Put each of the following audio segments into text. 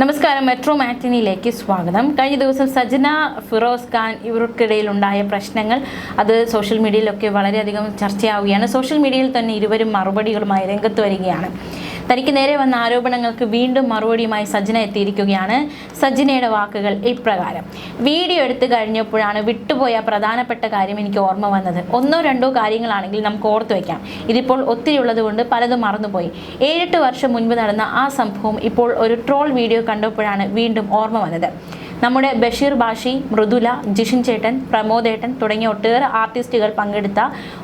നമസ്കാരം, മെട്രോ മാറ്റിനിയിലേക്ക് സ്വാഗതം. കഴിഞ്ഞ ദിവസം സജന, ഫിറോസ് ഖാൻ ഇവർക്കിടയിലുണ്ടായ പ്രശ്നങ്ങൾ അത് സോഷ്യൽ മീഡിയയിലൊക്കെ വളരെയധികം ചർച്ചയാവുകയാണ്. സോഷ്യൽ മീഡിയയിൽ തന്നെ ഇരുവരും മറുപടികളുമായി രംഗത്ത് വരികയാണ്. തനിക്ക് നേരെ വന്ന ആരോപണങ്ങൾക്ക് വീണ്ടും മറുപടിയുമായി സജന എത്തിയിരിക്കുകയാണ്. സജനയുടെ വാക്കുകൾ ഇപ്രകാരം: വീഡിയോ എടുത്തു കഴിഞ്ഞപ്പോഴാണ് വിട്ടുപോയ പ്രധാനപ്പെട്ട കാര്യം എനിക്ക് ഓർമ്മ വന്നത്. ഒന്നോ രണ്ടോ കാര്യങ്ങളാണെങ്കിൽ നമുക്ക് ഓർത്തു വയ്ക്കാം. ഇതിപ്പോൾ ഒത്തിരി ഉള്ളതുകൊണ്ട് പലതും മറന്നുപോയി. 7-8 വർഷം മുൻപ് നടന്ന ആ സംഭവം ഇപ്പോൾ ഒരു ട്രോൾ വീഡിയോ കണ്ടപ്പോഴാണ് വീണ്ടും ഓർമ്മ വന്നത്. നമ്മുടെ ബഷീർ ബാഷി, മൃദുല, ജിഷിൻ ചേട്ടൻ, പ്രമോദേട്ടൻ തുടങ്ങിയ ഒട്ടേറെ ആർട്ടിസ്റ്റുകൾ പങ്കെടുത്ത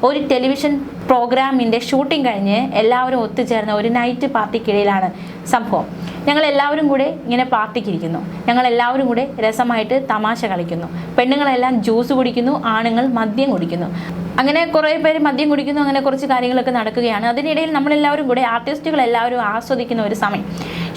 ഒരു ടെലിവിഷൻ പ്രോഗ്രാമിൻ്റെ ഷൂട്ടിംഗ് കഴിഞ്ഞ് എല്ലാവരും ഒത്തുചേർന്ന ഒരു നൈറ്റ് പാർട്ടിക്കിടയിലാണ് സംഭവം. ഞങ്ങളെല്ലാവരും കൂടെ ഇങ്ങനെ പാർട്ടിക്കിരിക്കുന്നു. ഞങ്ങളെല്ലാവരും കൂടെ രസമായിട്ട് തമാശ കളിക്കുന്നു. പെണ്ണുങ്ങളെല്ലാം ജ്യൂസ് കുടിക്കുന്നു, ആണുങ്ങൾ മദ്യം കുടിക്കുന്നു. അങ്ങനെ കുറേ പേര് മദ്യം കുടിക്കുന്നു. അങ്ങനെ കുറച്ച് കാര്യങ്ങളൊക്കെ നടക്കുകയാണ്. അതിനിടയിൽ നമ്മളെല്ലാവരും കൂടെ ആർട്ടിസ്റ്റുകളെല്ലാവരും ആസ്വദിക്കുന്ന ഒരു സമയം.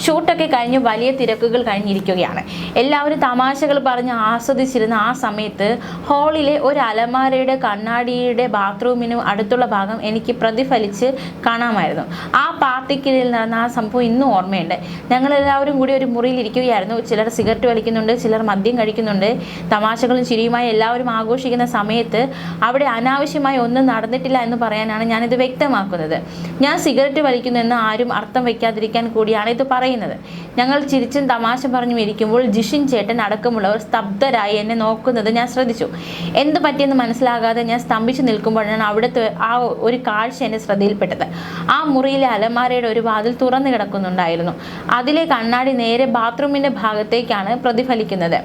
ഷൂട്ടൊക്കെ കഴിഞ്ഞ് വലിയ തിരക്കുകൾ കഴിഞ്ഞിരിക്കുകയാണ്. എല്ലാവരും തമാശകൾ പറഞ്ഞ് ആസ്വദിച്ചിരുന്ന ആ സമയത്ത് ഹാളിലെ ഒരു അലമാരയുടെ കണ്ണാടിയുടെ ബാത്റൂമിനും അടുത്തുള്ള ഭാഗം എനിക്ക് പ്രതിഫലിച്ച് കാണാമായിരുന്നു. ആ പാർട്ടിക്കിടയിൽ നടന്ന ആ സംഭവം ഇന്നും ഓർമ്മയുണ്ട്. ഞങ്ങളെല്ലാവരും കൂടി ഒരു മുറിയിൽ ഇരിക്കുകയായിരുന്നു. ചിലർ സിഗരറ്റ് വലിക്കുന്നുണ്ട്, ചിലർ മദ്യം കഴിക്കുന്നുണ്ട്. തമാശകളും ചിരിയുമായി എല്ലാവരും ആഘോഷിക്കുന്ന സമയത്ത് അവിടെ അനാവശ്യമായി ഒന്നും നടന്നിട്ടില്ല എന്ന് പറയാനാണ് ഞാനിത് വ്യക്തമാക്കുന്നത്. ഞാൻ സിഗരറ്റ് വലിക്കുന്നു എന്ന് ആരും അർത്ഥം വയ്ക്കാതിരിക്കാൻ കൂടിയാണ് ഇത് പറയുന്നത്. ഞങ്ങൾ ചിരിച്ചും തമാശ പറഞ്ഞും ഇരിക്കുമ്പോൾ ജിഷിൻ ചേട്ടൻ അടക്കമുള്ളവർ സ്തബ്ധരായി എന്നെ നോക്കുന്നത് ഞാൻ ശ്രദ്ധിച്ചു. എന്ത് പറ്റിയെന്ന് മനസ്സിലാകാതെ ഞാൻ സ്തംഭിച്ചു നിൽക്കുമ്പോഴാണ് അവിടുത്തെ ആ ഒരു കാഴ്ച എൻ്റെ ശ്രദ്ധയിൽപ്പെട്ടത്. ആ മുറിയിലെ അലമാരയുടെ ഒരു വാതിൽ തുറന്നു കിടക്കുന്നുണ്ടായിരുന്നു. അതിലെ കണ്ണാടി നേരെ ബാത്റൂമിൻ്റെ ഭാഗത്തേക്കാണ് പ്രതിഫലിക്കുന്നത്.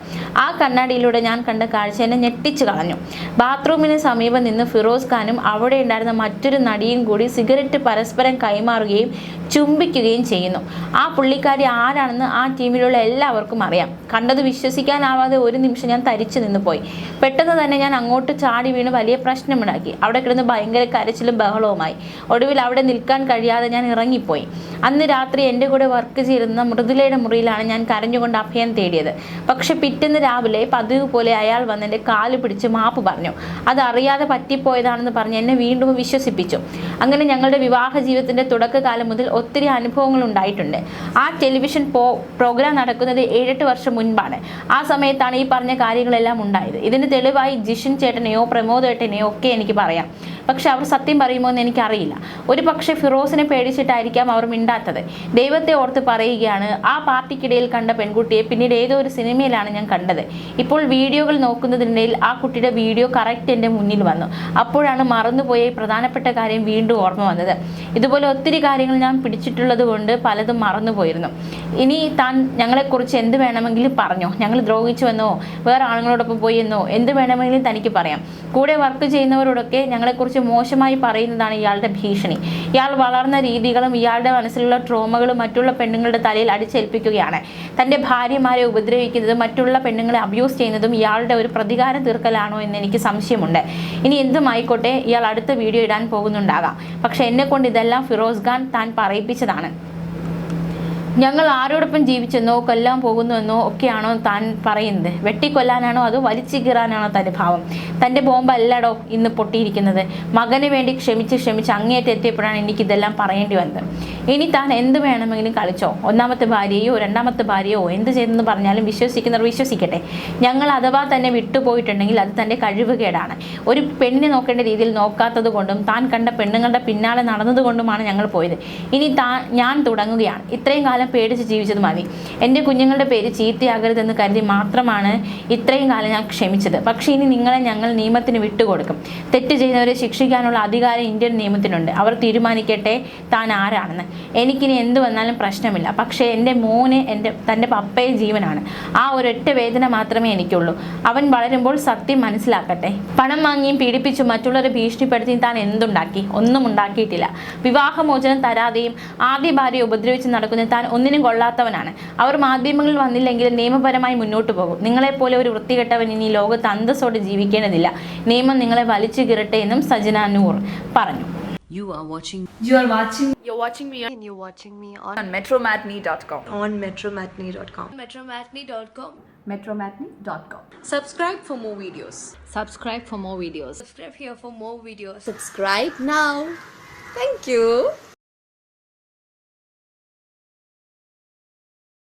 ആ കണ്ണാടിയിലൂടെ ഞാൻ കണ്ട കാഴ്ച എന്നെ ഞെട്ടിച്ചു കളഞ്ഞു. ബാത്റൂമിന് സമീപം നിന്ന് ഫിറോസ് ഖാനും അവിടെ ഉണ്ടായിരുന്ന മറ്റൊരു നടിയും കൂടി സിഗരറ്റ് പരസ്പരം കൈമാറുകയും ചുംബിക്കുകയും ചെയ്യുന്നു. ആ പുള്ളിക്കാരി ആരാണെന്ന് ആ ടീമിലുള്ള എല്ലാവർക്കും അറിയാം. കണ്ടത് വിശ്വസിക്കാനാവാതെ ഒരു നിമിഷം ഞാൻ തരിച്ചു നിന്ന് പോയി. പെട്ടെന്ന് തന്നെ ഞാൻ അങ്ങോട്ട് ചാടി വീണ് വലിയ പ്രശ്നമുണ്ടാക്കി. അവിടെ കിടന്ന് ഭയങ്കര കരച്ചിലും ബഹളവുമായി. ഒടുവിൽ അവിടെ നിൽക്കാൻ കഴിയാതെ ഞാൻ ഇറങ്ങിപ്പോയി. അന്ന് രാത്രി എൻ്റെ കൂടെ വർക്ക് ചെയ്തിരുന്ന മൃദുലയുടെ മുറിയിലാണ് ഞാൻ കരഞ്ഞുകൊണ്ട് അഭയം തേടിയത്. പക്ഷെ പിറ്റേന്ന് രാവിലെ പതിവ് പോലെ അയാൾ വന്ന് എൻ്റെ കാല് പിടിച്ച് മാപ്പ് പറഞ്ഞു. അതറിയാതെ പറ്റിപ്പോയതാണെന്ന് പറഞ്ഞ് എന്നെ വീണ്ടും വിശ്വസിപ്പിച്ചു. അങ്ങനെ ഞങ്ങളുടെ വിവാഹ ജീവിതത്തിൻ്റെ തുടക്കകാലം മുതൽ ഒത്തിരി അനുഭവങ്ങൾ ഉണ്ടായിട്ടുണ്ട്. ആ ടെലിവിഷൻ പ്രോഗ്രാം നടക്കുന്നത് 7-8 വർഷം മുൻപാണ്. ആ സമയത്താണ് ഈ പറഞ്ഞ കാര്യങ്ങളെല്ലാം ഉണ്ടായത്. ഇതിന് തെളിവായി ജിഷിൻ ചേട്ടനെയോ പ്രമോദേട്ടനെയോ ഒക്കെ എനിക്ക് പറയാം. പക്ഷെ അവർ സത്യം പറയുമോ എന്ന് എനിക്കറിയില്ല. ഒരു പക്ഷേ ഫിറോസിനെ പേടിച്ചിട്ടായിരിക്കാം അവർ മിണ്ടാത്തത്. ദൈവത്തെ ഓർത്ത് പറയുകയാണ്, ആ പാർട്ടിക്കിടയിൽ കണ്ട പെൺകുട്ടിയെ പിന്നീട് ഏതോ ഒരു സിനിമയിലാണ് ഞാൻ കണ്ടത്. ഇപ്പോൾ വീഡിയോകൾ നോക്കുന്നതിനിടയിൽ ആ കുട്ടിയുടെ വീഡിയോ കറക്റ്റ് എൻ്റെ മുന്നിൽ വന്നു. അപ്പോഴാണ് മറന്നുപോയ ഈ പ്രധാനപ്പെട്ട കാര്യം വീണ്ടും ഓർമ്മ വന്നത്. ഇതുപോലെ ഒത്തിരി കാര്യങ്ങൾ ഞാൻ പിടിച്ചിട്ടുള്ളത് കൊണ്ട് പലതും മറന്നുപോയിരുന്നു. ഇനി താൻ ഞങ്ങളെക്കുറിച്ച് എന്ത് വേണമെങ്കിലും പറഞ്ഞോ, ഞങ്ങൾ ദ്രോഹിച്ചുവെന്നോ വേറെ ആളുകളോടൊപ്പം പോയി എന്നോ എന്ത് വേണമെങ്കിലും തനിക്ക് പറയാം. കൂടെ വർക്ക് ചെയ്യുന്നവരോടൊക്കെ ഞങ്ങളെക്കുറിച്ച് മോശമായി പറയുന്നതാണ് ഇയാളുടെ ഭീഷണി. ഇയാൾ വളർന്ന രീതികളും ഇയാളുടെ മനസ്സിലുള്ള ട്രോമകളും മറ്റുള്ള പെണ്ണുങ്ങളുടെ തലയിൽ അടിച്ചേൽപ്പിക്കുകയാണ്. തൻ്റെ ഭാര്യമാരെ ഉപദ്രവിക്കുന്നതും മറ്റുള്ള പെണ്ണുങ്ങളെ അബ്യൂസ് ചെയ്യുന്നതും ഇയാളുടെ ഒരു പ്രതികാരം തീർക്കലാണോ എന്ന് എനിക്ക് സംശയമുണ്ട്. ഇനി എന്തുമായിക്കോട്ടെ, ഇയാൾ അടുത്ത വീഡിയോ ഇടാൻ പോകുന്നുണ്ടാകാം. പക്ഷെ എന്നെ കൊണ്ട് ഇതെല്ലാം ഫിറോസ് ഖാൻ താൻ പറയിപ്പിച്ചതാണ്. ഞങ്ങൾ ആരോടൊപ്പം ജീവിച്ചെന്നോ കൊല്ലാൻ പോകുന്നുവെന്നോ ഒക്കെയാണോ താൻ പറയുന്നത്? വെട്ടിക്കൊല്ലാനാണോ അതോ വലിച്ചു കീറാനാണോ തൻ്റെ ഭാവം? തൻ്റെ ബോംബല്ലടോ ഇന്ന് പൊട്ടിയിരിക്കുന്നത്. മകന് വേണ്ടി ക്ഷമിച്ച് അങ്ങേയറ്റം എത്തിയപ്പോഴാണ് എനിക്കിതെല്ലാം പറയേണ്ടി വന്നത്. ഇനി താൻ എന്ത് വേണമെങ്കിലും കളിച്ചോ. 1ാമത്തെ ഭാര്യയോ 2ാമത്തെ ഭാര്യയോ എന്ത് ചെയ്തെന്ന് പറഞ്ഞാലും വിശ്വസിക്കുന്നവർ വിശ്വസിക്കട്ടെ. ഞങ്ങൾ അഥവാ തന്നെ വിട്ടുപോയിട്ടുണ്ടെങ്കിൽ അത് തൻ്റെ കഴിവുകേടാണ്. ഒരു പെണ്ണിനെ നോക്കേണ്ട രീതിയിൽ നോക്കാത്തത് കൊണ്ടും താൻ കണ്ട പെണ്ണുങ്ങളുടെ പിന്നാലെ നടന്നതുകൊണ്ടുമാണ് ഞങ്ങൾ പോയത്. ഇനി ഞാൻ തുടങ്ങുകയാണ്. ഇത്രയും കാലം പേടിച്ച് ജീവിച്ചത് മതി. എൻ്റെ കുഞ്ഞുങ്ങളുടെ പേര് ചീത്തയാകരുതെന്ന് കരുതി മാത്രമാണ് ഇത്രയും കാലം ഞാൻ ക്ഷമിച്ചത്. പക്ഷേ ഇനി നിങ്ങളെ ഞങ്ങൾ നിയമത്തിന് വിട്ടുകൊടുക്കും. തെറ്റ് ചെയ്യുന്നവരെ ശിക്ഷിക്കാനുള്ള അധികാരം ഇന്ത്യൻ നിയമത്തിനുണ്ട്. അവർ തീരുമാനിക്കട്ടെ താൻ ആരാണെന്ന്. എനിക്കിനി എന്ത് വന്നാലും പ്രശ്നമില്ല. പക്ഷേ എൻ്റെ മോന് തൻ്റെ പപ്പയെ ജീവനാണ്. ആ ഒരൊറ്റ വേദന മാത്രമേ എനിക്കുള്ളൂ. അവൻ വളരുമ്പോൾ സത്യം മനസ്സിലാക്കട്ടെ. പണം വാങ്ങിയും പീഡിപ്പിച്ചും മറ്റുള്ളവരെ ഭീഷണിപ്പെടുത്തിയും താൻ എന്തുണ്ടാക്കി? ഒന്നും ഉണ്ടാക്കിയിട്ടില്ല. വിവാഹമോചനം തരാതെയും ആദ്യ ഭാര്യയെ ഉപദ്രവിച്ച് നടക്കുന്ന താൻ ഒന്നിനും കൊള്ളാത്തവനാണ്. അവർ മാധ്യമങ്ങളിൽ വന്നില്ലെങ്കിൽ നിയമപരമായി മുന്നോട്ട് പോകും. നിങ്ങളെപ്പോലെ ഒരു വൃത്തികെട്ടവൻ ഇനി ലോകത്ത് അന്തസ്സോടെ ജീവിക്കേണ്ടതില്ല. നിയമം നിങ്ങളെ വലിച്ചു കീറട്ടെ എന്നും സജന നൂർ പറഞ്ഞു. You're watching me on metromatney.com. on metromatney.com. metromatney.com. Subscribe for more videos. Subscribe for more videos. Subscribe here for more videos. Subscribe now. Thank you.